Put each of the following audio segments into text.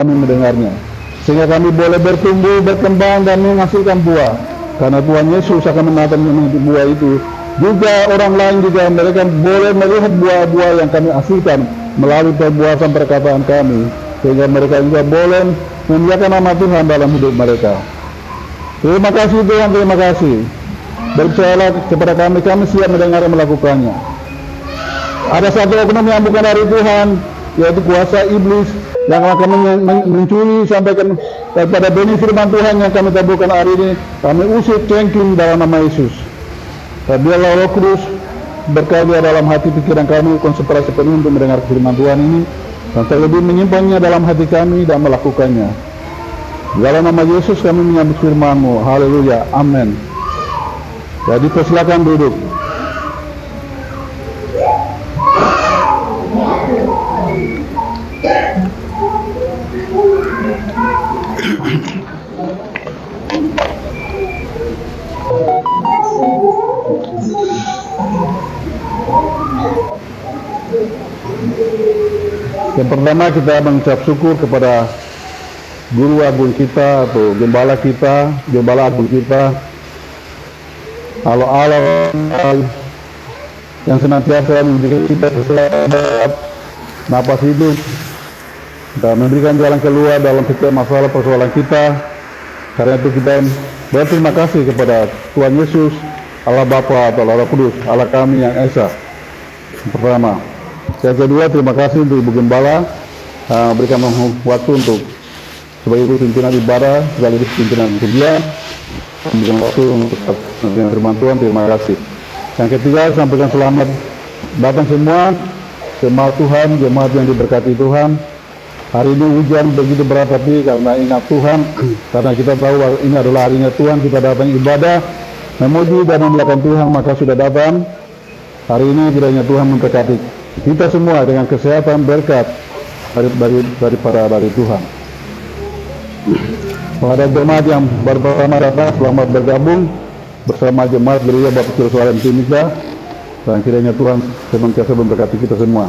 kami mendengarnya, sehingga kami boleh bertumbuh, berkembang, dan menghasilkan buah. Karena Tuhan Yesus akan menatap buah itu. Juga orang lain juga mereka boleh melihat buah-buah yang kami hasilkan melalui perbuatan perkataan kami, sehingga mereka juga boleh memuliakan nama Tuhan dalam hidup mereka. Terima kasih Tuhan, terima kasih. Percayalah kepada kami siap mendengar dan melakukannya. Ada satu oknum yang bukan dari Tuhan, yaitu kuasa iblis yang akan mencuri sampaikan daripada benih firman Tuhan yang kami taburkan hari ini. Kami usir cengking dalam nama Yesus. Dan biarlah Roh Kudus berkarya dalam hati pikiran kami, konsentrasi penuh untuk mendengar firman Tuhan ini, dan terlebih menyimpannya dalam hati kami dan melakukannya. Dalam nama Yesus kami menyambut firman-Mu. Haleluya, amin. Jadi persilakan duduk. Yang pertama kita mengucap syukur kepada Guru Agung kita atau Gembala kita, Gembala Agung kita, Allah yang senantiasa memberikan kita kesehatan, napas hidup, dan memberikan jalan keluar dalam setiap masalah persoalan kita. Karena itu kita berterima kasih kepada Tuhan Yesus, Allah Bapa atau Allah Kudus, Allah kami yang Esa. Yang pertama. Yang kedua, terima kasih untuk Ibu Gembala berikan waktu untuk sebagai pimpinan ibadah, sekaligus pimpinan kuliah, memberikan waktu untuk firman Tuhan. Terima kasih. Yang ketiga, sampaikan selamat datang semua jemaat Tuhan, jemaat yang diberkati Tuhan. Hari ini hujan begitu berat, tapi karena ingat Tuhan, karena kita tahu ini adalah harinya Tuhan, kita datang ibadah, memuji dan memuliakan Tuhan, maka sudah datang. Hari ini kiranya Tuhan memberkati kita semua dengan kesehatan, berkat dari Tuhan. Pada jemaat yang baru pertama datang, selamat bergabung bersama jemaat Gereja Baptis Yerusalem Timika, dan kiranya Tuhan senantiasa memberkati kita semua.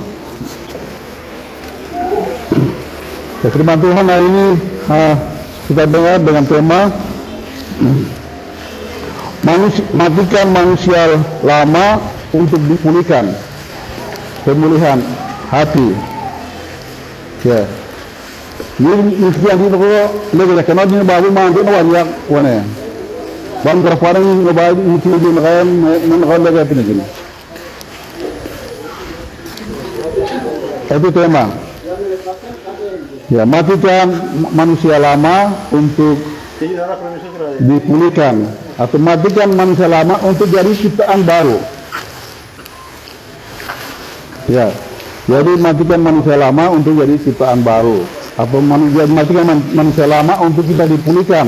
Firman Tuhan hari ini kita dengar dengan tema matikan manusia lama untuk dipulihkan, pemulihan hati. Ya. Ini yang kita lagi nak kenal ni baru mandu na wajak wana. Bang kerafan ni baru ini di makam mengenal lagi apa ni. Itu tema. Ya, matikan manusia lama untuk dipulihkan, atau matikan manusia lama untuk jadi ciptaan baru. Ya, jadi matikan manusia lama untuk jadi ciptaan baru, atau matikan manusia lama untuk kita dipulihkan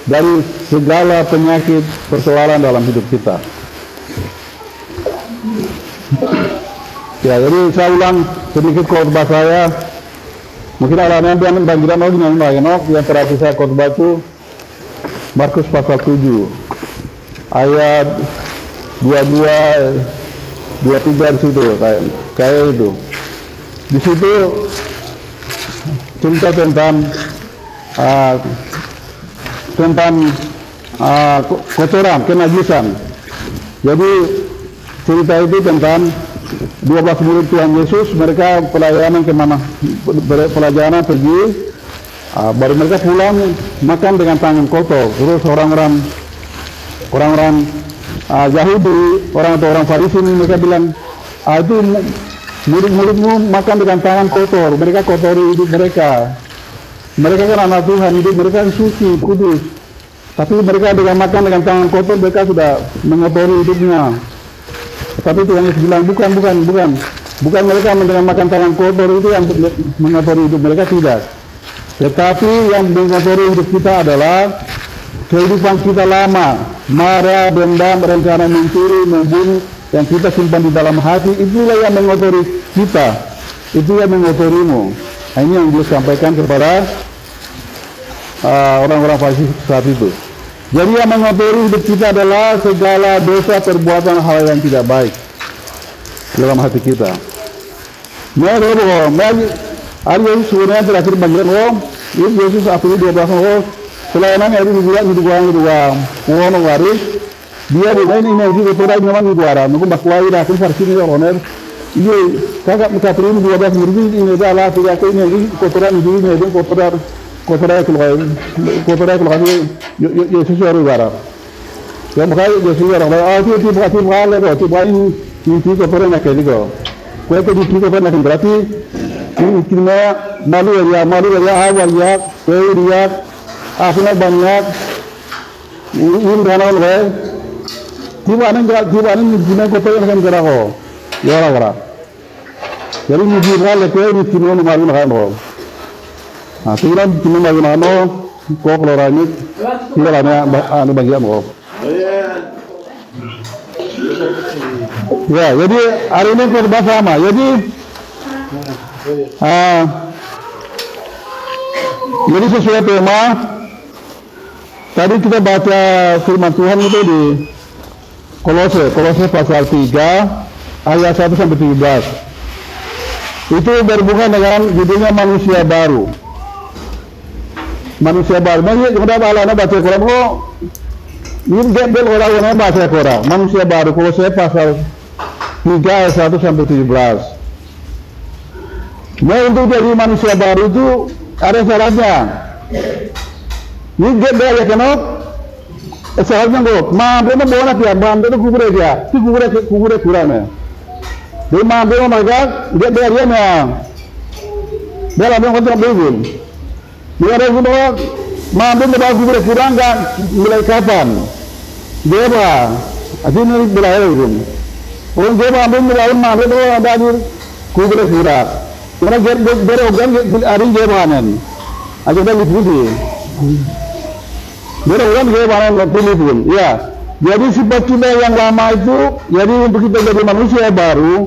dari segala penyakit persoalan dalam hidup kita. Ya, jadi saya ulang sedikit khotbah saya. Mungkin alamnya yang banjiran lagi yang terakhir saya khotbah itu Markus pasal 7 ayat 22 23 di situ kayak itu. Di situ cerita tentang kotoran, kenajisan. Jadi cerita itu tentang 12 murid Tuhan Yesus, mereka pelayanan kemana? Pelayanan pergi, baru mereka pulang makan dengan tangan kotor. Terus orang-orang Yahudi, orang Farisi ini mereka bilang, itu murid-muridmu makan dengan tangan kotor, mereka kotori hidup mereka. Mereka kan anak Tuhan, hidup mereka kan suci, kudus. Tapi mereka dengan makan dengan tangan kotor, mereka sudah mengotori hidupnya. Tapi Tuhan Yesus bilang bukan mereka dengan makan tangan kotor itu yang mengotori hidup mereka, tidak. Tetapi yang mengotori hidup kita adalah kehidupan kita lama, marah, dendam, rencana mencuri, membunuh yang kita simpan di dalam hati, itulah yang mengotori kita, itu yang mengotorimu. Nah, ini yang dia sampaikan kepada orang-orang Farisi saat itu. Jadi yang mengotori hidup kita adalah segala dosa, perbuatan hal yang tidak baik dalam hati kita. Hari Yesus sebenarnya terakhir bagian Yesus akhirnya 12 selain itu juga ngono waris dia bukan ini kotoran memang orang nunggu bakwai dah kan farsi ni orang ini kakak mengatakan 12 murid ini adalah tidak ini kotoran ini kotoran keluar Yesus orang yang makanya Yesus orang itu itu kotoran nak juga kau itu kotoran nak berarti ini kena malu ya awal ya dia आपने banyak ini dalam tiba-tiba jinak kotor yang kera ho ya orang jadi ni jinak lekeh ni kini malu nak ho aturan kini malu nak ho kok lorani tidak ada bagian ho ya jadi hari ini kita bersama jadi jadi sesuai tema tadi kita baca firman Tuhan itu di Kolose pasal 3 ayat 1 sampai 17. Itu berhubungan dengan judulnya manusia baru. Manusia baru. Jadi kita baca Quran ini gembel orang baca Quran. Manusia baru Kolose pasal 3 ayat 1 sampai 17. Nah untuk jadi manusia baru itu ada syaratnya. Ini gembel ya kenapa? Syaratnya kok, mampu mana dia, mampu itu kubur dia, itu kubur kurangnya. Dia mampu mereka, dia dia dalam yang kontrak begini. Dia ada semua mampu mereka kubur kurang kan mulai kapan? Dia apa? Akhirnya berakhir begini. Orang dia mampu itu ada di kubur kurang. Karena berogan hari dia mana? Aja dah liputi. Berogan dia mana pun, ya. Jadi sifat kita yang lama itu, jadi untuk kita jadi manusia baru,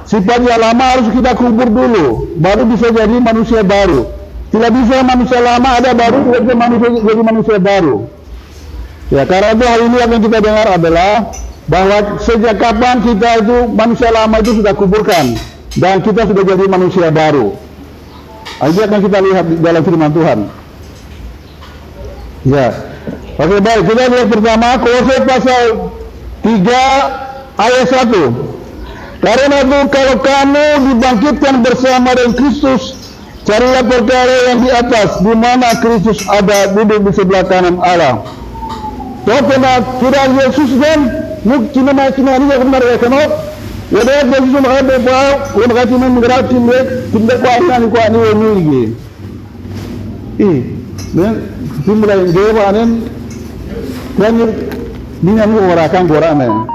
sifat yang lama harus kita kubur dulu, baru bisa jadi manusia baru. Tidak bisa manusia lama ada baru, tidak bisa jadi manusia baru. Ya, karena itu hal ini yang kita dengar adalah bahwa sejak kapan kita itu manusia lama itu sudah kuburkan dan kita sudah jadi manusia baru. Ini akan kita lihat di dalam firman Tuhan. Ya. Oke, baik, kita lihat pertama Kolose pasal 3 ayat 1. Karena itu kalau kamu dibangkitkan bersama dengan Kristus, carilah perkara yang di atas, di mana Kristus ada duduk di sebelah kanan Allah. Karena tidak Yesus kan, cuma ini yang benar ya kenapa? Wadah Yesus menghadap bawah, wadah cuma menggerak tidak kuat ini. Dan mulai dewanen dan dengan orang gorane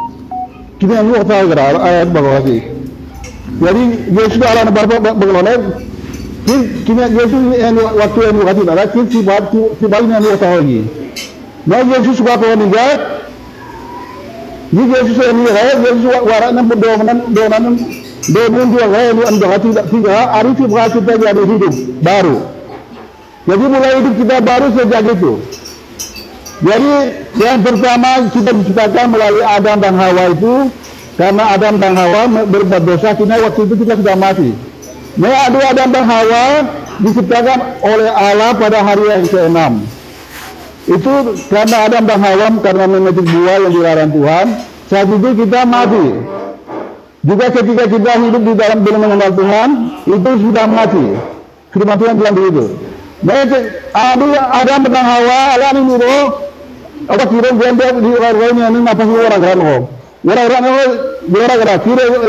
kita yang tahu gerak ayat bawah lagi jadi Yesus Allah bagaimana kita Yesus yang waktu yang waktu ada si bagian yang tahu lagi nah Yesus suka kau niat ni Yesus yang ni Yesus waran donan dua gaya lu anda hati tiga hari kita jadi hidup baru. Jadi mulai hidup kita baru sejak itu. Jadi yang pertama kita diciptakan melalui Adam dan Hawa itu, karena Adam dan Hawa berbuat dosa, karena waktu itu kita sudah mati. Nah, Adam dan Hawa diciptakan oleh Allah pada hari yang ke-6. Itu karena Adam dan Hawa karena memetik buah yang dilarang Tuhan, saat itu kita mati. Juga ketika kita hidup di dalam belum mengenal Tuhan, itu sudah mati. Firman Tuhan bilang begitu. Nah, Adam dan Hawa Allah ini loh. Apa kira dia di orang-orang ini apa sih orang kan loh? Orang-orang kira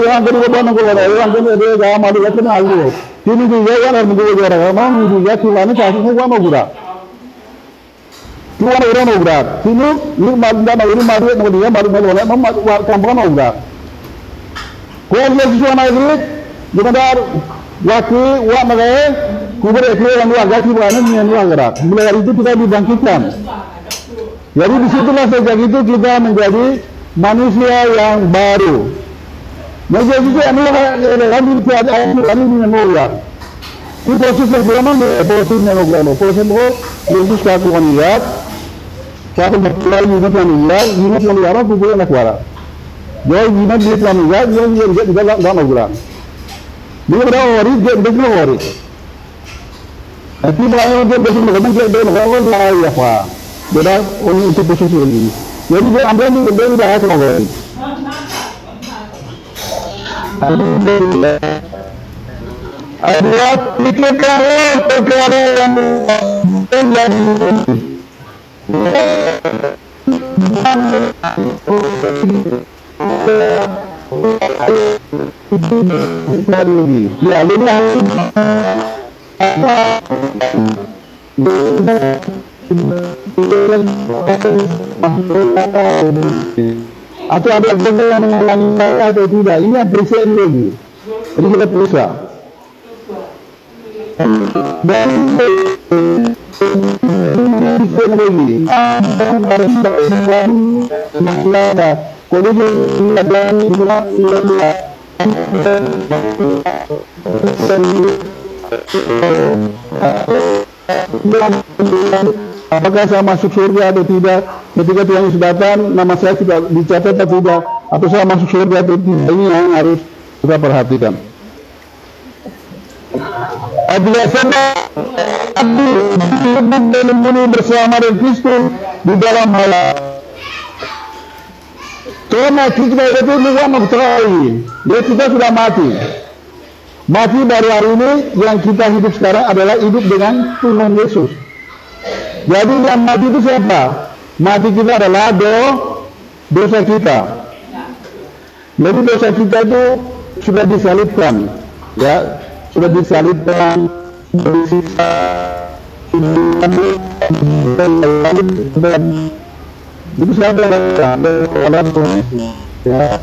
yang kedua bangun orang kedua dia gak malu itu nah loh. Ini juga orang menjadi orang juga Tuhan kasih semua mau gerak. Tuhan orang mau gerak. Sini ini malu dia malu kampung mau gerak. Kau lihat sesuatu lagi, benar waktu mereka kubur itu yang agak sibukan yang gerak. Mulai dari itu kita dibangkitkan. Jadi disitulah sejak itu kita menjadi manusia yang baru. Menjadi itu kami menolak. Itu proses pertama proses menolak. Proses Yesus kaku niat, kaku berkeluar hidup yang niat kubur anak wara. Jadi hidup dia niat, dia tidak mau gerak. Dia berada ori, dia tidak ori. Nanti banyak dia bersama dengan dia orang lain ya pak. Dia untuk posisi ini. Jadi dia ambil dia bahas orang. Ada pikir kalau perkara yang ya atau ada benda yang menghalangi saya atau tidak, ini yang presiden lagi. Jadi kita periksa. Dan presiden lagi. Apakah saya masuk surga atau tidak? Ketika Tuhan Yesus datang, nama saya sudah dicatat atau tidak? Atau saya masuk surga atau tidak? Ini yang harus kita perhatikan. Apabila saya menemui bersama dengan Kristus di dalam hal karena kita itu juga mengetahui dia kita sudah mati. Mati dari hari ini, yang kita hidup sekarang adalah hidup dengan Tuhan Yesus. Jadi yang mati itu siapa? Mati kita adalah dosa kita. Jadi dosa kita itu sudah disalibkan, ya, sudah disalibkan, disiksa, itu siapa yang ya.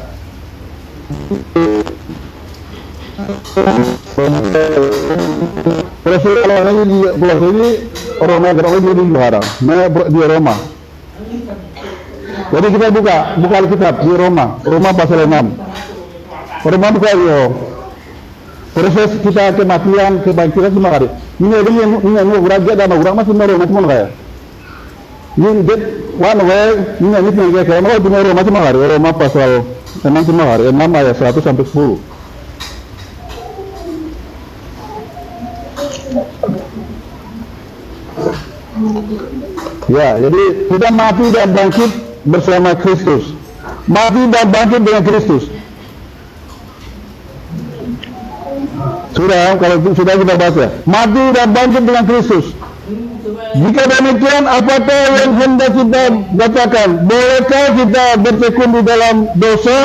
Rasulullah ini orang negara ini di luar, di Roma. Jadi kita buka Alkitab di Roma pasal 6. Roma buka yo. Proses kita kematian, kebangkitan semua hari. Ini orang dia dan orang masih Roma semua kayak. Ini dia one way ini kayak mau di Roma semua hari. Roma pasal 6 semua hari, 6 ayat 1 sampai 10. Ya, jadi kita mati dan bangkit bersama Kristus. Mati dan bangkit dengan Kristus. Sudah, kalau sudah kita baca. Mati dan bangkit dengan Kristus. Jika demikian, apakah yang hendak kita katakan? Bolehkah kita bertekun di dalam dosa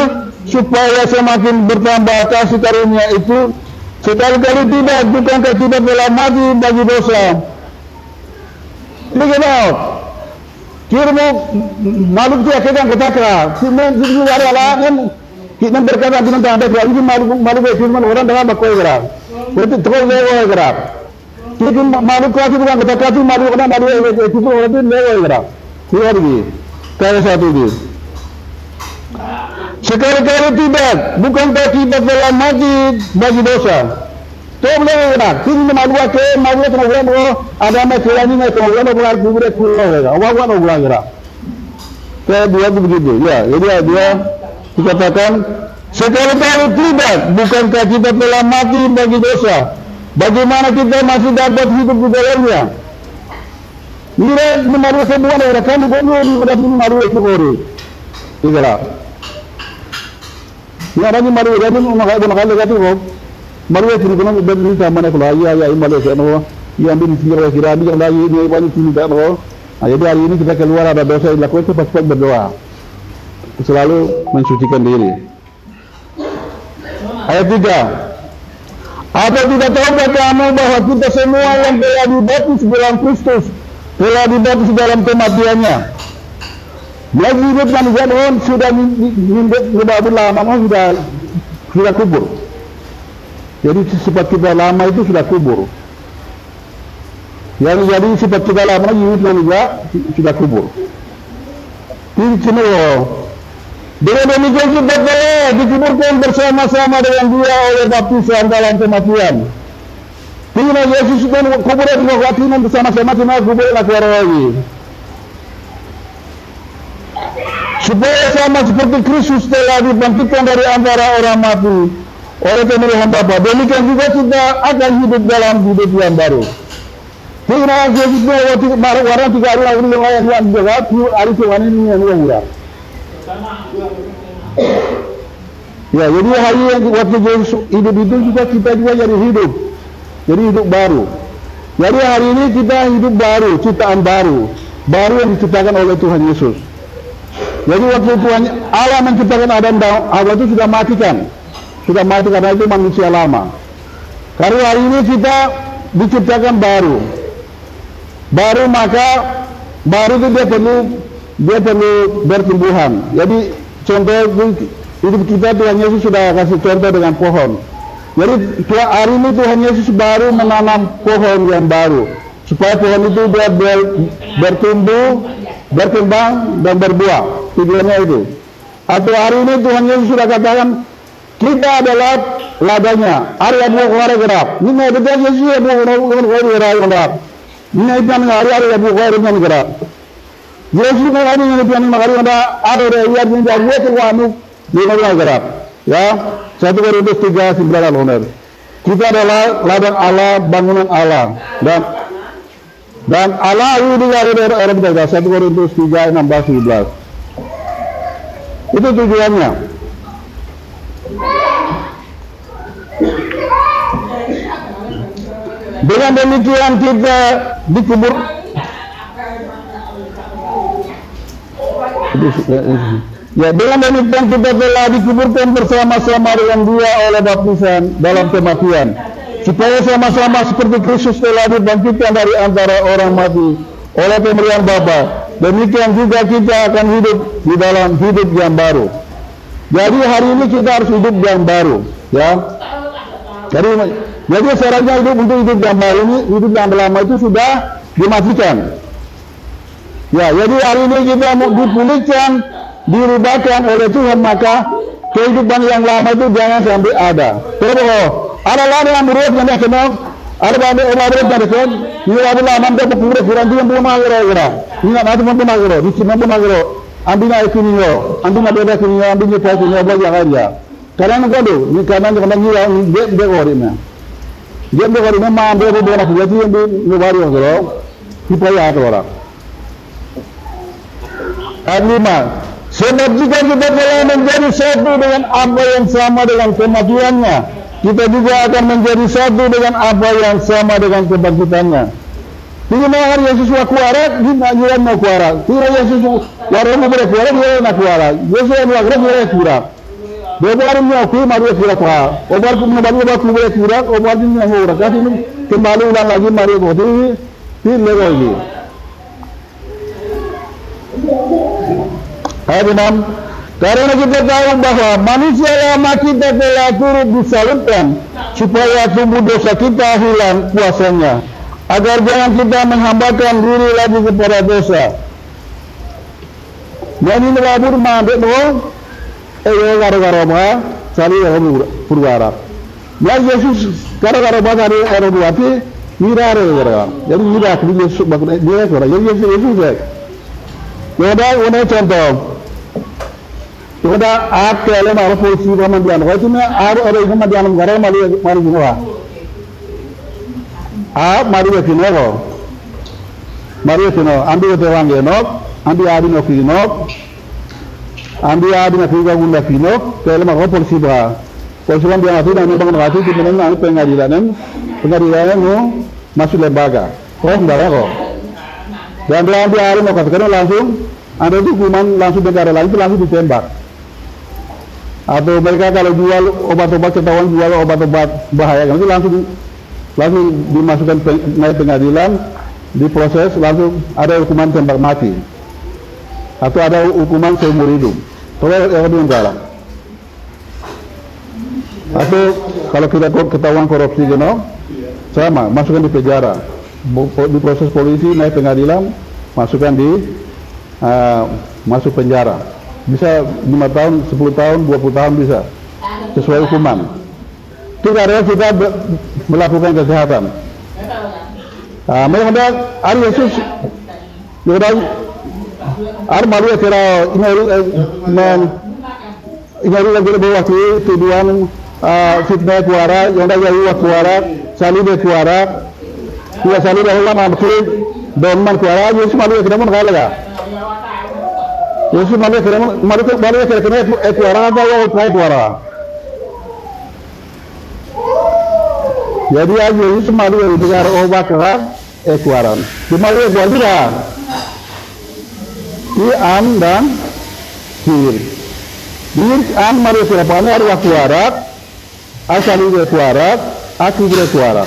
supaya semakin bertambah kasih karunia itu? Sekali-kali tidak, bukankah kita telah mati bagi dosa? Look it out. Kira makhluk itu akan katakan. Kita adalah kan kita berkata kita tak ada kerana ini makhluk itu orang dengan bakoi gerak. Berarti terus lewat gerak. Kita makhluk itu bukan katakan itu makhluk itu orang itu lewat gerak. Lihat lagi. Kaya satu ini. Sekali-kali tidak, bukankah kita telah mati bagi dosa? तो बोले ना फिर ने मालूम के वो आधा में चला नहीं तो वो बोला पूरे खुला होगा वो बोला गया तो dia begitu ya jadi dia dikatakan sekali-kali tidak bukankah kita telah mati bagi dosa bagaimana kita masih dapat hidup di dalamnya ini malu semua orang kan boleh malu itu orang tidak ya orang malu jadi makanya kata Maria cerita dengan sama nak lagi ya Malaysia no yang di sini kira yang lagi ini banyak sini tak no jadi hari ini kita keluar ada dosa yang dilakukan cepat-cepat berdoa selalu mensucikan diri. Ayat 3 apa tidak tahukah kamu bahwa kita semua yang telah dibaptis dalam Kristus telah dibaptis dalam kematiannya lagi hidup manusia sudah hidup lama sudah kubur. Jadi sifat kita lama itu sudah kubur. Yang jadi sifat kita lama itu juga sudah kubur. Ini semua. Dengan demikian kita telah dikuburkan bersama-sama dengan Dia oleh baptisan dalam kematian. Bila Yesus sudah kubur dengan baptisan bersama-sama dengan kubur keluar lagi. Supaya sama seperti Kristus telah dibangkitkan dari antara orang mati. Oleh pemilihan Bapa, demikian juga kita akan hidup dalam hidup yang baru. Kira Yesus itu waktu orang 3 hari lagi yang lain yang juga hari Tuhan ini yang murah. Ya, jadi hari yang waktu Yesus hidup itu juga kita juga jadi hidup. Jadi hidup baru. Jadi hari ini kita hidup baru, ciptaan baru yang diciptakan oleh Tuhan Yesus. Jadi waktu Tuhan Allah menciptakan Adam dan Hawa itu sudah mati karena itu manusia lama. Karena hari ini kita diciptakan baru maka baru itu dia perlu bertumbuhan. Jadi contoh hidup kita Tuhan Yesus sudah kasih contoh dengan pohon. Jadi hari ini Tuhan Yesus baru menanam pohon yang baru supaya pohon itu dia bertumbuh, berkembang dan berbuah. Tujuannya itu. Atau hari ini Tuhan Yesus sudah katakan kita adalah ladanya. Hari yang mau keluar gerap. Ini betul Yesus yang mau keluar gerap. Ini itu yang hari yang mau keluar gerap. Yesus kan hari yang hari ada yang menjaga tuanu di keluar gerap. Ya, 1 Korintus 3:9. Kita adalah ladang Allah, bangunan Allah, dan Allah itu juga orang berkata 1 Korintus 3:16-17. Itu tujuannya. Dengan demikian kita dikubur. Ya, dengan demikian kita telah dikuburkan bersama-sama dengan Dia oleh baptisan dalam kematian, supaya sama-sama seperti Kristus telah dibangkitkan dari antara orang mati oleh pemberian Bapa. Demikian juga kita akan hidup di dalam hidup yang baru. Jadi hari ini kita harus hidup yang baru, ya. Jadi syaratnya untuk hidup yang baru ini, hidup yang lama itu sudah dimatikan. Ya, jadi hari ini kita mau dipulihkan, dirubahkan oleh Tuhan, maka kehidupan yang lama itu jangan sampai ada. Terus ada lama yang berubah yang kenal, ada banyak orang yang kenal, ini ada lama yang berubah kurang dia belum agak-agak. Ini nanti belum agak, di sini belum agak. Ambil air kuningnya, ambil beda kuningnya, ambil nyepai kuningnya bagi yang aja. Karena enggak do, ini karena dia orangnya. Dia orangnya mampu berbuat apa jadi yang luar yang kalau supaya ada orang. Ayat 5. Sebab jika kita telah menjadi satu dengan apa yang sama dengan kematiannya, kita juga akan menjadi satu dengan apa yang sama dengan kebangkitannya. Jadi hari Yesus wakuara, kita juga mau kuara. Kira Yesus warai mau berkuara, dia nak kuara. Yesus yang wakuara dia kuara. Dia baru mau Maria kuara kuara. Obar pun baru kuara kuara, obar pun yang kuara. Kasi ini kembali ulang lagi Maria kuara. Ini lagi. Ayat 6. Karena kita tahu bahwa manusia lama kita telah turut disalibkan supaya tubuh dosa kita hilang kuasanya, agar jangan kita menghambakan diri lagi kepada dosa. Jadi melabur mandek doang, gara-gara apa? Sali orang purwara. Ya Yesus gara-gara apa tadi orang buati mira gara-gara. Jadi mira Yesus bakal dia orang. Jadi Yesus ya. Udah contoh. Udah apa yang mahu polisi kemudian. Kalau cuma ada kemudian negara mari semua. Mari kino, ambil tewang genok, ambil adi nok kinok, ambil adi nak juga gunda kinok, kalau mahu polisi bah. Polisi kan dia nanti nanti bangun hati di mana nanti pengadilan mu masuk lembaga. Oh enggak kok. Dan dia hari mau katakan langsung ada itu hukuman langsung negara lain itu langsung ditembak. Atau mereka kalau jual obat-obat ketahuan jual obat-obat bahaya kan itu langsung dimasukkan naik pengadilan, diproses langsung ada hukuman tembak mati atau ada hukuman seumur hidup. Kalau yang kedua enggak. Atau kalau kita ketahuan korupsi gitu, sama masukkan di penjara, diproses polisi naik pengadilan, masukkan di masuk penjara. Bisa 5 tahun, 10 tahun, 20 tahun bisa sesuai hukuman. Itu karena kita melakukan kesehatan. Mereka hari Yesus, hari Maria kira ini lagi waktu tuduhan fitnah kuara, yang dah jadi kuara, salib kuara, Dia selalu dah ulama berkiri doman kuara Yesus malu kita pun kaya lega. Yesus malu kita kena kuara ada yang kaya kuara. Jadi aja Yesus malu dengar obat kuara kuara. Di malu kuara di an dan kir. Di an malu siapa ni ada kuara, asal itu kuara, aku juga kuara.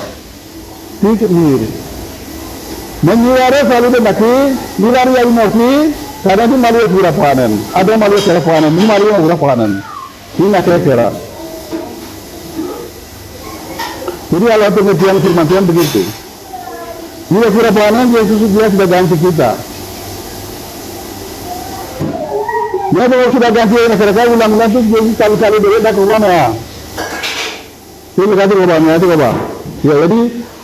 Tik mir. Menyiara selalu berdaki, milari yang mesti, karena itu malu pura panen. Ada malu pura panen, ini malu pura panen. Ini nak kira. Jadi kalau pengertian firman Tuhan begitu. Ini pura panen Yesus dia sudah ganti kita. Dia kalau sudah ganti masyarakat ulang-ulang itu Yesus kali-kali berbeda ke rumah ya. Ini kata rumahnya itu apa? Ya jadi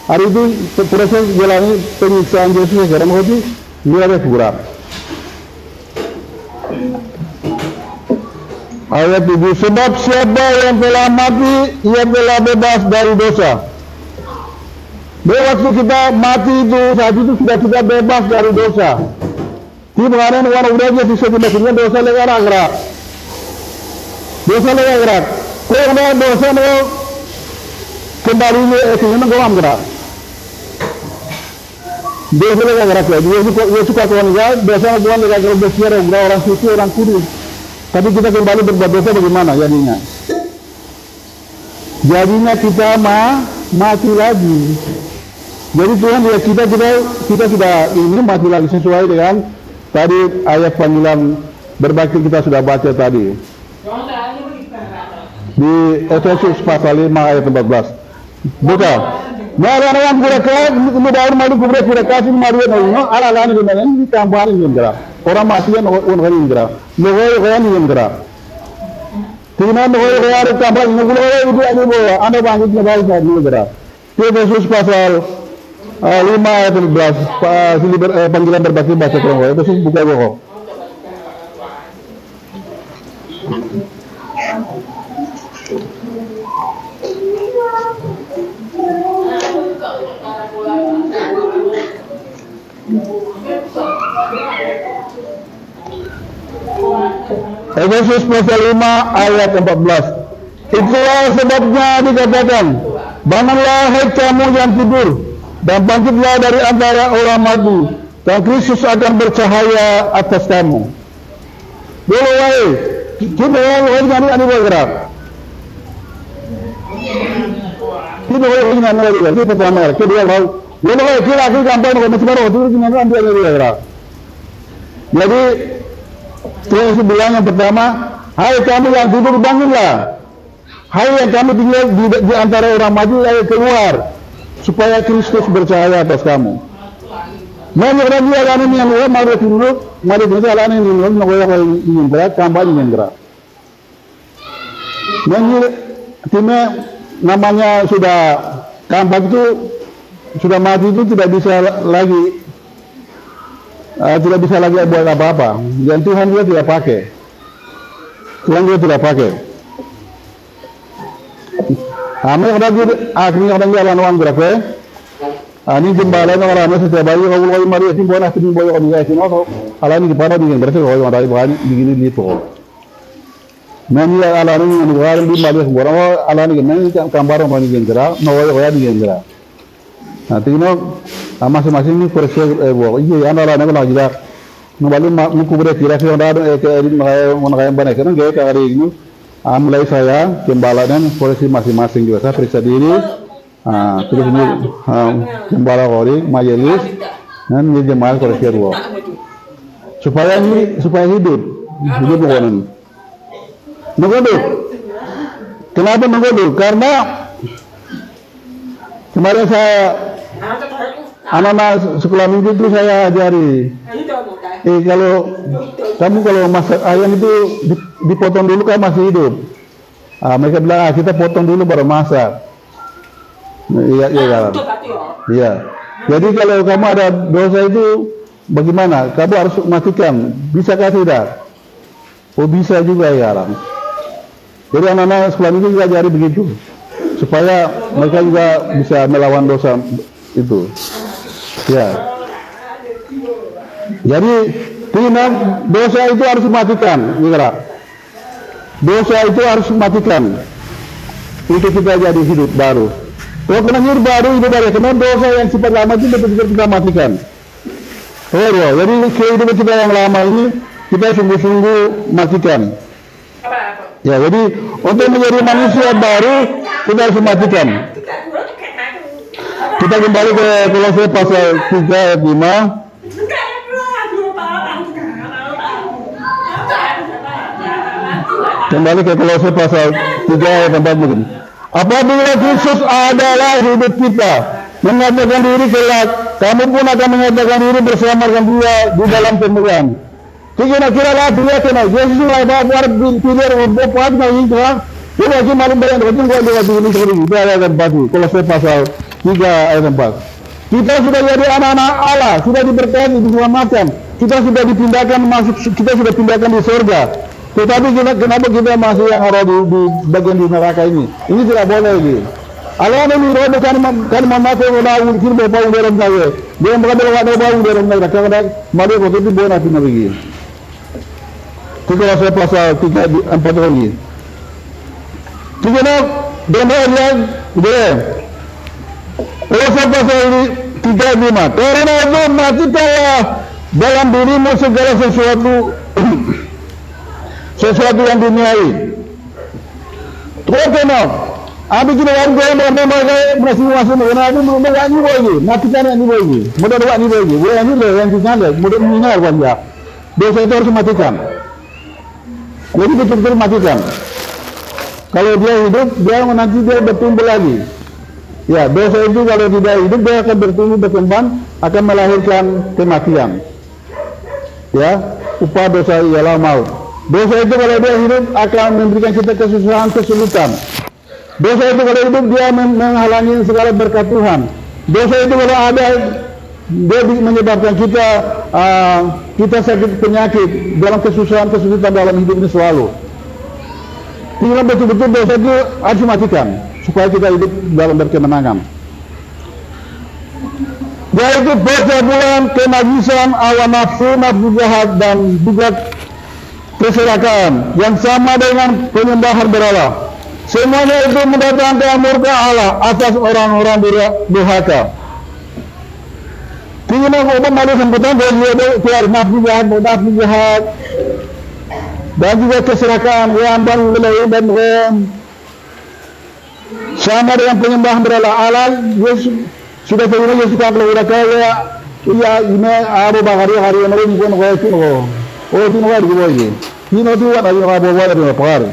hari itu proses jalani penyiksaan Yesus sekarang itu luar biasa. Ayat 7, sebab siapa yang telah mati ia telah bebas dari dosa. Waktu kita mati itu saat itu sudah kita bebas dari dosa. Di pengaruh orang udah dia bisa tidak dosa lega gerak. Dosa lega gerak. Kalau dosa kembali itu memang golam gerak. Dosa lega gerak lagi. Dia suka kawan dia dosa kawan lega gerak besar orang suci orang kudus. Tapi kita kembali berbuat dosa bagaimana jadinya? Jadinya kita mati lagi. Jadi Tuhan ya kita sudah ini mati lagi sesuai dengan tadi ayat panggilan berbakti kita sudah baca tadi. Di Efesus pasal 5 ayat 14. Bukan. Orang mereka mudah malu mereka sih malu no ala-ala ni mana ni tambahan ni indra. Orang mati yang orang indra. Nohoi orang indra. Tina nohoi orang tambah nohoi itu ada bawa. Anda bangkit kembali ke indra. Efesus pasal 5 ayat 14 panggilan berbakti bahasa Tionghoa. Efesus buka bohong. Efesus pasal 5 ayat 14. Itulah sebabnya dikatakan, bangunlah hai kamu yang tidur, dan bangkitlah dari antara orang mati, dan Kristus akan bercahaya atas kamu. Boleh wahai, kita wahai nyari bergerak. Kita wahai nyari bergerak. Kita pertama, kedua wahai, boleh wahai kita aku gampang kalau masih baru itu kita nyari bergerak. Jadi Yesus bilang yang pertama, hai kamu yang tidur bangunlah. Hai yang kamu tinggal di antara orang mati, ayo keluar supaya Kristus bercahaya atas kamu. Mana orang dia kan yang orang mau tidur, mau tidur jalan ini orang orang ingin berat, tambah ingin berat. Mana timnya namanya sudah kampak itu sudah mati itu tidak bisa lagi buat apa-apa. Dan Tuhan dia tidak pakai. Tuhan dia tidak pakai. Kami akhirnya orang jalan uang berapa? Ini jembatan orang setiap hari kalau mari itu boleh nanti boleh orang ya sini atau alam ini pada dengan berarti kalau ada bahan begini itu. Nani alam ini orang di Malaysia orang alam ini nani gambar orang ini gendera, orang ini gendera. Nanti ini masing-masing ini persia iya anak anak lagi dah. Nubali mukubure kira sih orang orang banyak kan gaya kali ini. Mulai saya gembalanan polisi masing-masing juga saya periksa diri. Terus ini gembala kori majelis dan ini jemaat polisi dua. Supaya hidup bukan. Nunggu. Kenapa nunggu? Karena kemarin saya anak-anak sekolah minggu itu saya ajari. Kalau masak ayam itu dipotong dulu kan masih hidup. Mereka bilang kita potong dulu baru masak. Iya. Jadi kalau kamu ada dosa itu bagaimana? Kamu harus matikan. Bisa kah tidak? Oh bisa juga ya orang. Jadi anak-anak sekolah minggu juga ajari begitu supaya mereka juga bisa melawan dosa. itu. Ya. Jadi dosa itu harus dimatikan, ya. Dosa itu harus dimatikan untuk kita jadi hidup baru. Kalau kena hidup baru, karena dosa yang sifat lama itu betul-betul kita matikan. Jadi kehidupan kita yang lama ini kita sungguh-sungguh matikan. Ya, jadi untuk menjadi manusia baru kita harus matikan. Kita kembali ke Kolose pasal 3 ayat 5. Kembali ke Kolose pasal 3 ayat 4 mungkin. Apabila Kristus adalah hidup kita, mengatakan diri kelak, kamu pun akan mengatakan diri bersama dengan dia di dalam kemuliaan. Kira-kira lah dia kena Yesus lah bawa pilih untuk buat lagi kan? Dia lagi malu bayang betul kalau dia lagi ini seperti itu ayat 4. Kolose pasal 3 ayat 4. Kita sudah jadi anak-anak Allah, sudah diberkati, diselamatkan. Kita sudah dipindahkan masuk, kita sudah pindahkan di surga. Tetapi kenapa kita masih yang ada di bagian di neraka ini? Ini tidak boleh lagi. Allah ini rodo kan memakai orang kiri bapa dalam saya. Dia berkata ada bau dalam neraka kadang malu waktu itu boleh nanti lagi. Kita saya pasal 3 4 lagi. Kita dengan dia. Kalau pasal 3 5. Karena itu matikanlah dalam dirimu segala sesuatu yang duniawi. Kenapa? Abi kita orang kaya mereka masing-masing mengenai itu mereka ni boleh, matikan ni boleh, mudah buat ni boleh, boleh ni boleh yang kita ada, mudah mendengar kan dia. Dosa itu harus matikan. Jadi betul-betul matikan. Kalau dia hidup, dia nanti dia bertumbuh lagi. Ya, dosa itu kalau tidak hidup dia akan bertumbuh berkembang, akan melahirkan kematian. Ya, upah dosa ialah maut. Dosa itu kalau dia hidup akan memberikan kita kesusahan, kesulitan. Dosa itu kalau hidup dia menghalangi segala berkat Tuhan. Dosa itu kalau ada dia menyebabkan kita sakit penyakit dalam kesusahan dalam hidup ini selalu. Tinggal betul-betul dosa itu harus dimatikan supaya kita hidup dalam berkemenangan. Yaitu percabulan, kenajisan, hawa nafsu, nafsu jahat dan juga keserakahan yang sama dengan penyembahan berhala. Semuanya itu mendatangkan murka Allah atas orang-orang durhaka. Tinggal apa malu sambutan dari keluar nafsu jahat dan juga keserakahan yang dan sama dengan penyembahan berhala. Allah Yesus sudah terima Yesus kalau udah kaya ya ini ada hari ini pun kaya itu itu ada juga ini itu ada juga ada apa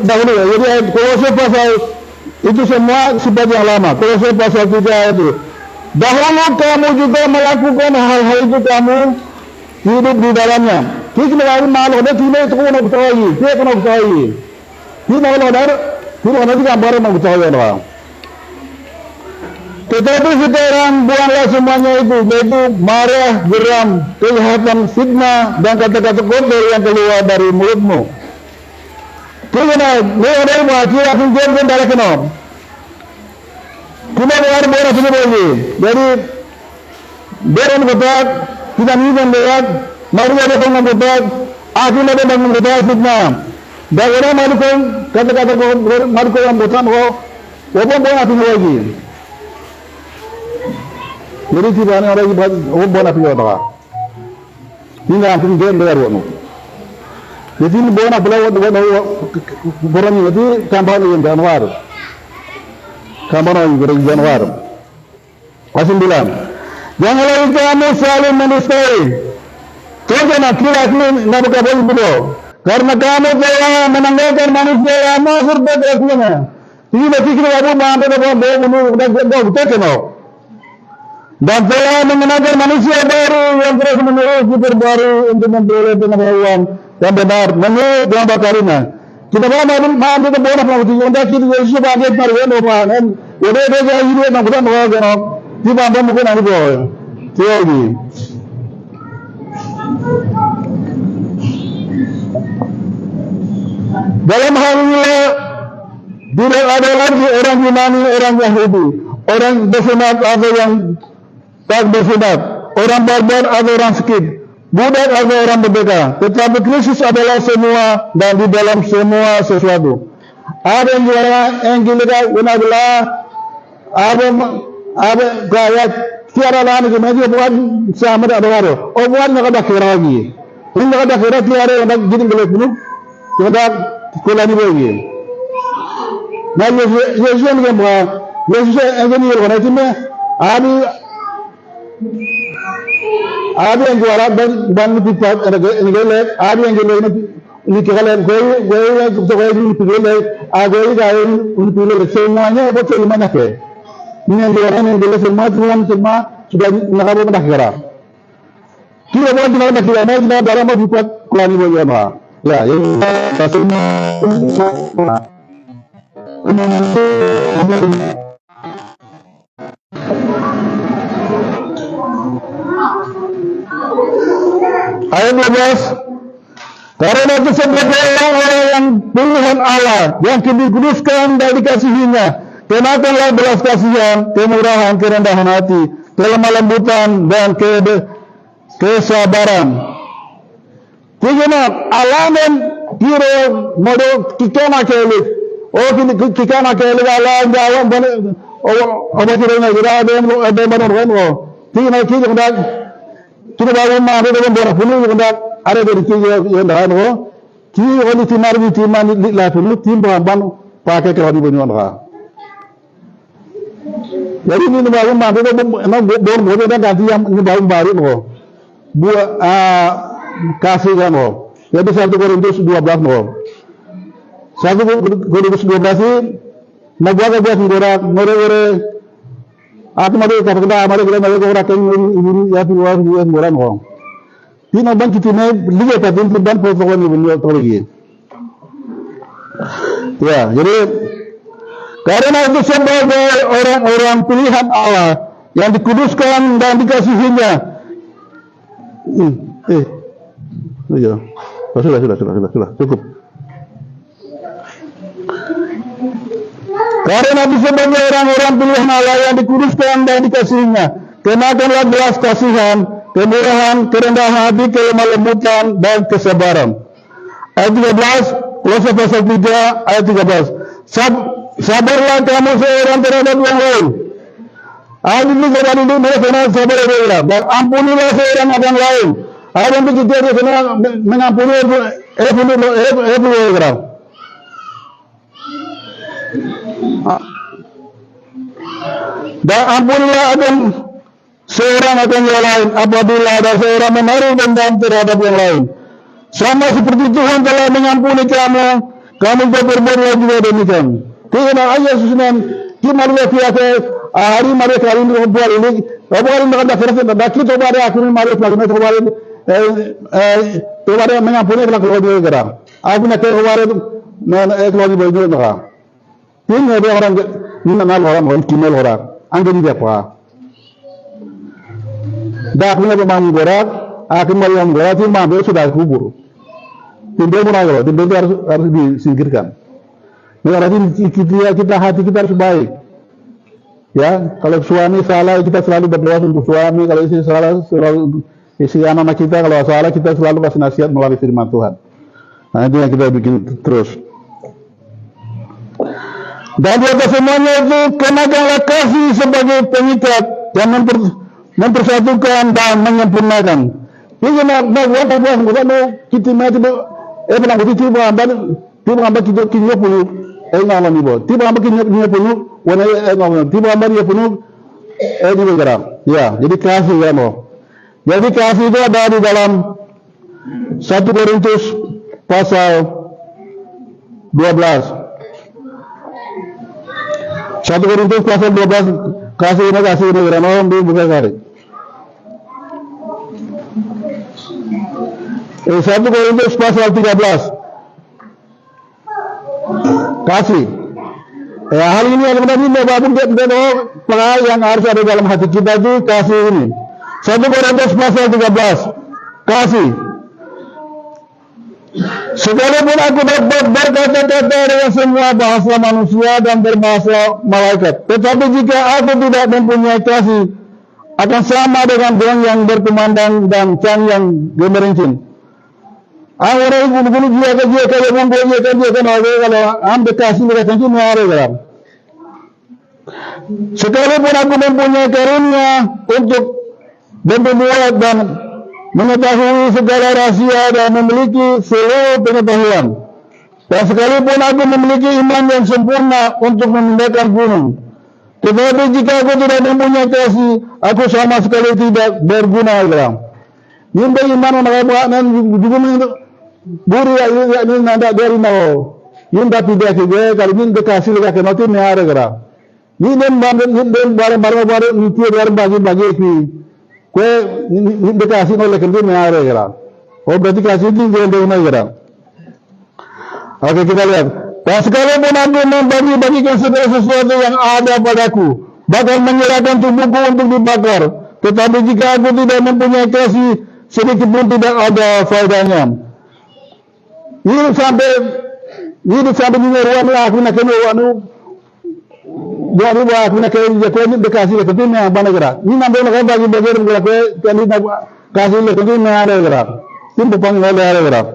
dahulu ya. Jadi Kolose pasal itu semua sifat yang lama. Kolose pasal 3 itu. Dahulu kamu juga melakukan hal-hal itu, kamu hidup di dalamnya. Kita melakukan malu, ada tidak itu kena ketahui. Dia kena ketahui. Kita nanti gambar mau ketahui orang. Tetapi sekarang buanglah semuanya itu, yaitu marah, geram, kejahatan, fitnah, dan kata-kata kotor yang keluar dari mulutmu. Kena, ada mati akan jadi dalam kenop. Cuma ada orang sini boleh. Jadi, beran kotak, kita ni kan berat, malu ada orang kotak, akhirnya ada orang kotak fitnah. Dan orang malu kan kata-kata malu orang kotak, walaupun boleh akan lagi. Jadi tiba ni orang ibadat, boleh akan lagi. Ini akan jadi berat. Jadi ini boleh orang itu kampanye yang Januar. Kampanye yang Januar. Pasal 9. Janganlah kamu selalu menistai. Jangan kira-kira nak berkata begitu. Karena kamu telah menanggalkan manusia yang masuk ke dalamnya. Ini berarti kamu mampu dapat betul. Dan telah mengenakan manusia baru yang terus menerus diperbarui untuk memperoleh pengetahuan dan benar menurut yang bakarina. Kita mampu kita boleh melakukan untuk kita sebagai parian orang. Udah hidup nak bukan orang. Kita mampu mungkin ada boleh. Jadi. Dalam hal ini tidak ada lagi orang Yunani, orang Yahudi, orang bersunat atau yang tak bersunat, orang barbar atau orang Sikh, budak atau orang merdeka. Tetapi Kristus adalah semua dan di dalam semua sesuatu. Ada yang kita adalah ada gaya tiada lain yang maju buat sama ada baru. Oh buat nak ada kira lagi. Ini nak ada kira tiada yang jadi boleh penuh. Kita sekolah ni lagi. Nah Yesus yang buat Yesus yang jadi orang itu ni ada yang juara dan pipat ini gelap. Ada yang gelap ini kalian gaya ini pilih ada ini pilih semuanya betul mana ke? Ini yang juara semua sudah nakabur kira. Kira buat kira mana dalam pipat kelani boleh apa? Ya, ini ayat 12. Karena itu sebagai orang-orang yang pilihan Allah yang dikuduskan dan dikasihinya, kenakanlah belas kasihan, kemurahan, kerendahan hati, kelemah lembutan dan kesabaran. Tiga alaman kira model kikana kelik. Oh kikana kelik Allah jawab balik. Oh apa kiranya kira ada mana orang. Tiga kita baru mana dengan berapa puluh ada dari kiri yang dah ada. Kiri orang timar lah puluh tim beramban pakai kerana punya orang. Jadi ini baru mana dengan boleh dan ganti yang baru buat kasih kan Jadi 1 Korintus 12 1 Korintus 12 ini nabuat ngore aku mau kata mereka orang yang ya luar orang ini abang kita ni lihat tapi dan protokol ni benda lagi. Ya, jadi karena itu sebagai orang-orang pilihan Allah yang dikuduskan dan dikasihinya. Ya, sudah, cukup. Karena itu sebagai orang-orang pilihan Allah yang dikuduskan dan dikasihinya, kenakanlah belas kasihan, kemurahan, kerendahan hati, kelemah lembutan dan kesabaran. Ayat 13, Kolose pasal 3 ayat 13. Sabarlah kamu seorang terhadap yang lain. Ayat ini kepada ini mereka sabar adalah dan ampunilah seorang yang lain. Ayat yang begitu dia kena mengampuni orang. Dan ampunilah adam seorang akan yang lain apabila ada seorang menaruh dendam terhadap yang lain. Sama seperti Tuhan telah mengampuni kamu juga berbuatlah juga demikian. Karena ayat susunan kita lihat hari mereka hari ini buat ini, bukan mereka dah kita pada akhirnya mereka lagi kemarin kemarin mengampuni kalau dia gerak. Aku nak kemarin kalau dia berjuang mereka. Ini ada orang orang kimel orang, angin dia apa? Dah punya pemahaman berat, akhir malam berat itu mampu sudah kubur. Timbul menagih, timbul itu harus disingkirkan. Negara kita hati kita harus baik. Ya, kalau suami salah kita selalu berdoa untuk suami, kalau istri salah selalu istri anak kita kalau salah kita selalu kasih nasihat melalui firman Tuhan. Nah itu yang kita bikin terus. Dan di atas semuanya itu kenakanlah kasih sebagai pengikat yang mempersatukan dan menyempurnakan. Ini nak buat kita mati pernah kita tiba kita punya enggak ni bo. Tiba kita punya warna enggak. Tiba dia punya di negara. Ya, jadi kasih ya mo. Jadi kasih itu ada di dalam 1 Korintus pasal 12. 1 Korintus pasal 12 kasih ini orang bukan kari. 1 Korintus pasal 13 kasih. Hal ini yang benar-benar pengaruh yang harus ada dalam hati kita itu kasih ini. 1 Korintus pasal 13 kasih. Sekalipun aku dapat berkata-kata dengan semua bahasa manusia dan berbahasa malaikat, tetapi jika aku tidak mempunyai kasih, akan sama dengan gong yang berkumandang dan can yang gemerincing. Orang gulu-gulu dia kalau membuat dia kalau ambil kasih mereka itu mengaruh dalam. Sekalipun aku mempunyai karunia untuk membuat dan mengetahui segala rahasia dan memiliki seluruh pengetahuan, dan sekalipun aku memiliki iman yang sempurna untuk memindahkan gunung, tetapi jika aku tidak mempunyai kasih, aku sama sekali tidak berguna dalam. Ini iman yang dan juga buri ini nanda dari mau. Ini tapi dia juga kalau ini dikasih lagi nanti ni ada gerak. Ini barang-barang itu bagi-bagi ini. Kue dikasih oleh kendali mengalir gerak. Oh berarti kasih itu jangan dengar gerak. Oke kita lihat. Dan sekalipun aku membagi-bagikan segala sesuatu yang ada padaku, bahkan menyerahkan tubuhku untuk dibakar, tetapi jika aku tidak mempunyai kasih, sedikit pun tidak ada faedahnya. Ini sampai ruang aku nak kena wanu. Jadi aku nak kena jadi dikasih tetapi ni apa nak gerak. Ini nampak nak bagi-bagi gerak. Kali nak kasih tetapi ni ada gerak. Ini bukan ada gerak.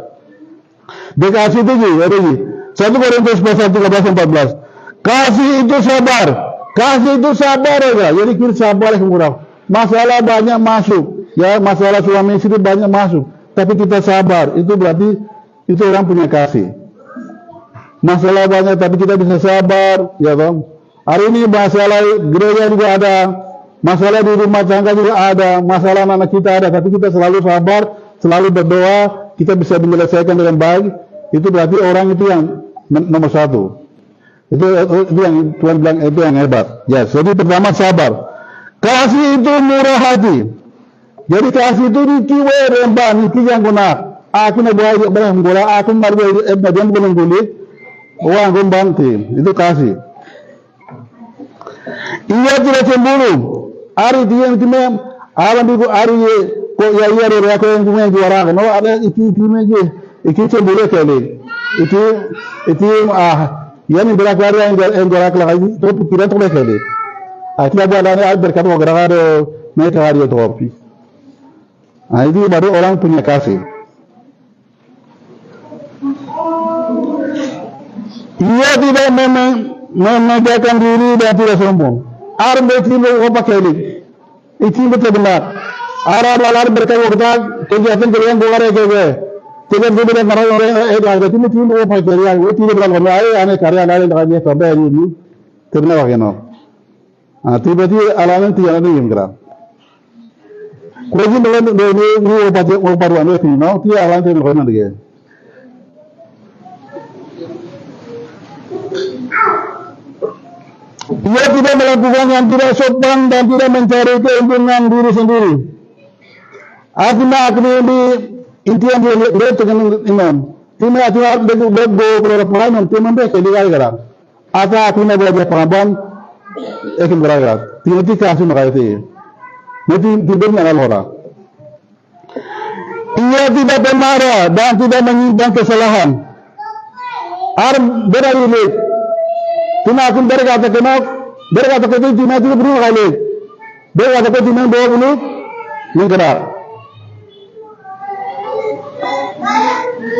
Dikasih itu je, ada je. 1 Korintus pasal 13-14. Kasih itu sabar. Kasih itu sabar ya. Jadi kita sabar kurang. Masalah banyak masuk. Ya, masalah suami istri banyak masuk. Tapi kita sabar. Itu berarti itu orang punya kasih. Masalah banyak tapi kita bisa sabar, ya Bang. Hari ini masalah gereja juga ada, masalah di rumah tangga juga ada, masalah anak kita ada, tapi kita selalu sabar, selalu berdoa, kita bisa menyelesaikan dengan baik. Itu berarti orang itu yang nomor satu. Itu yang Tuhan bilang itu yang hebat. Ya, jadi pertama sabar. Kasih itu murah hati. Jadi kasih itu dikiwe rembang, itu yang benar. Aku nak buat barang bola, aku nak buat bagian belum boleh. Orang gombanti, itu kasih. Ia tidak cemburu. Hari dia yang timem, alam itu hari kok ya ia ada aku yang timem juara kan? Oh ada itu timem je, itu cemburu kali. Itu yang berakar yang berakar lagi, itu pikiran tu kali. Akhirnya ada ada berkata berakar mereka hari itu habis. Itu baru orang punya kasih. Ia tidak menegakkan diri dan tidak sombong. Arab itu apa kali? Itu betul benar. Arab berkata kegiatan kalian bukan kerja. Tidak boleh marah orang itu itu apa kali? Itu tidak benar. Ane karya lain dengan sampai ini. Tidak bagaimana? Tiba-tiba alaman tiada ni yang gerak. Kerja dengan ini apa baru itu, no? Tiada alaman tidak benar lagi. Ia tidak melakukan yang tidak sopan dan tidak mencari keuntungan diri sendiri. Akhirnya di intian dia dengan imam. Tima akhirnya bego keluar pelayanan. Tima mereka digagal. Akhirnya belajar pengabang. Ekim gerak. Tidak kasih mereka itu. Nanti tidurnya orang. Ia tidak pemarah dan tidak menyimpan kesalahan. Arm beralih. Tina aku berkata itu tina itu berulang kali. Berkata itu tina 20 menggerak.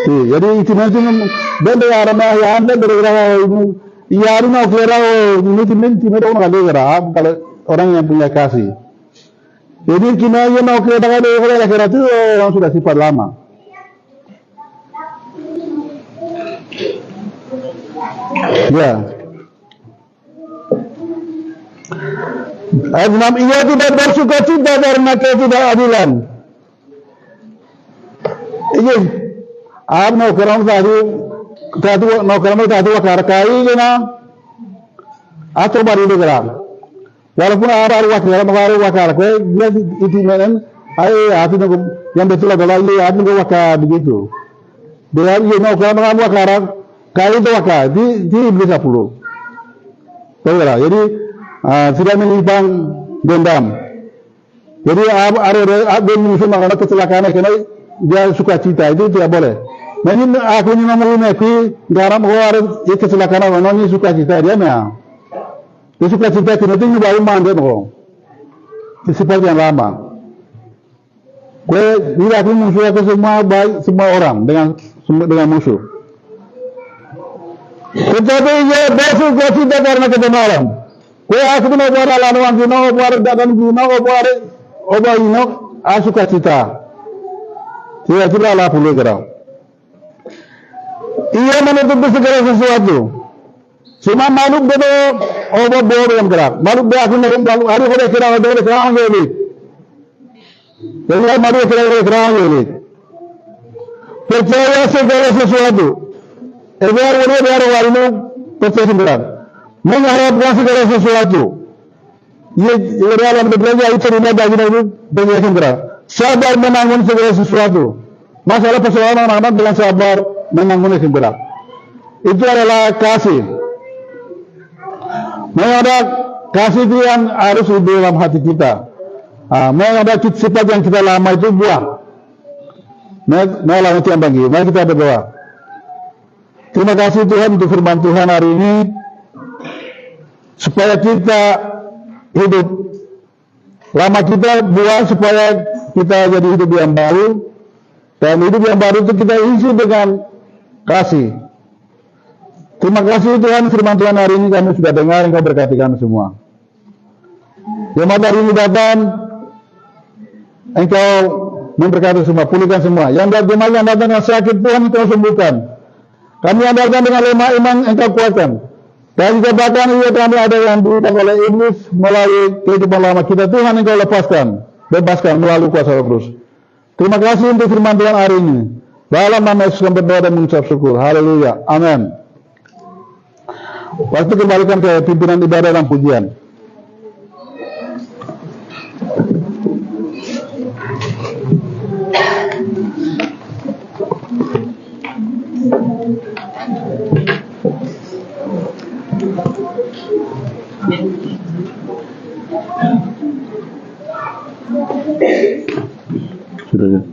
Jadi tina itu benda yang ramai yang ada bergerak. Iya hari nak kira ini tina orang kali gerak. Kalau orang yang punya kasih. Jadi tina yang nak kira itu orang sudah sifat lama. Ya. Ayat 6, ia tidak bersuka cita karena ketidakadilan. Ini, आप नौकरों karkai na, atau baru digerak. Walaupun ada wakar, itu menen, hati yang betul adalah ini hati wakar begitu. Dia naukaran wakar, kali itu wakar, di iblis apulu. Jadi tidak menimbang dendam. Jadi ada musuh makanan kecelakaan karena dia suka cita itu tidak boleh. Mungkin aku ni ngomong aku garam orang itu kecelakaan orang ni suka cita dia ni. Dia suka cita kita tu ni baru mandi tu. Sifat yang lama. Kue aku musuh aku semua baik semua orang dengan musuh. Tetapi dia besok kau cita karena kebenaran. Kue aku ni buat laluan kino buat dadan kino buat obat ino aku suka cita. Dia cita lah puluh gram. Ia menutup segala sesuatu. Cuma makhluk betul, obat bodoh yang gerak. Makhluk dia aku nak makhluk hari boleh kira kerang jadi. Jadi makhluk kira kerang jadi. Percaya segala sesuatu. Biar ini percaya segala. Mengharapkan segala sesuatu. Ia dalam berbeza itu rumah bagi nabi percaya segala. Sabar menanggung segala sesuatu. Masalah persoalan anak dengan sabar menanggung segala. Itu adalah kasih. Memang ada kasih itu yang harus di dalam hati kita. Memang ada sifat yang kita lama itu buang. Memang itu yang bagi. Mari kita berdoa. Terima kasih Tuhan untuk firman Tuhan hari ini. Supaya kita hidup. Lama kita buang supaya kita jadi hidup yang baru. Dan hidup yang baru itu kita isi dengan kasih. Terima kasih Tuhan, firman Tuhan hari ini kami sudah dengar, Engkau berkati kami semua. Jemaat hari ini datang, Engkau memberkati semua, pulihkan semua. Yang jemaat yang datang yang sakit, Tuhan Engkau sembuhkan. Kami yang datang dengan lemah iman, Engkau kuatkan. Dan juga bahkan kami ada yang diutak oleh iblis melalui kehidupan lama kita, Tuhan Engkau lepaskan, bebaskan melalui kuasa Roh Kudus. Terima kasih untuk firman Tuhan hari ini. Dalam nama Yesus kami berdoa dan mengucap syukur. Haleluya. Amin. Waktu kembalikan ke pimpinan ibadah dan pujian. Sudah.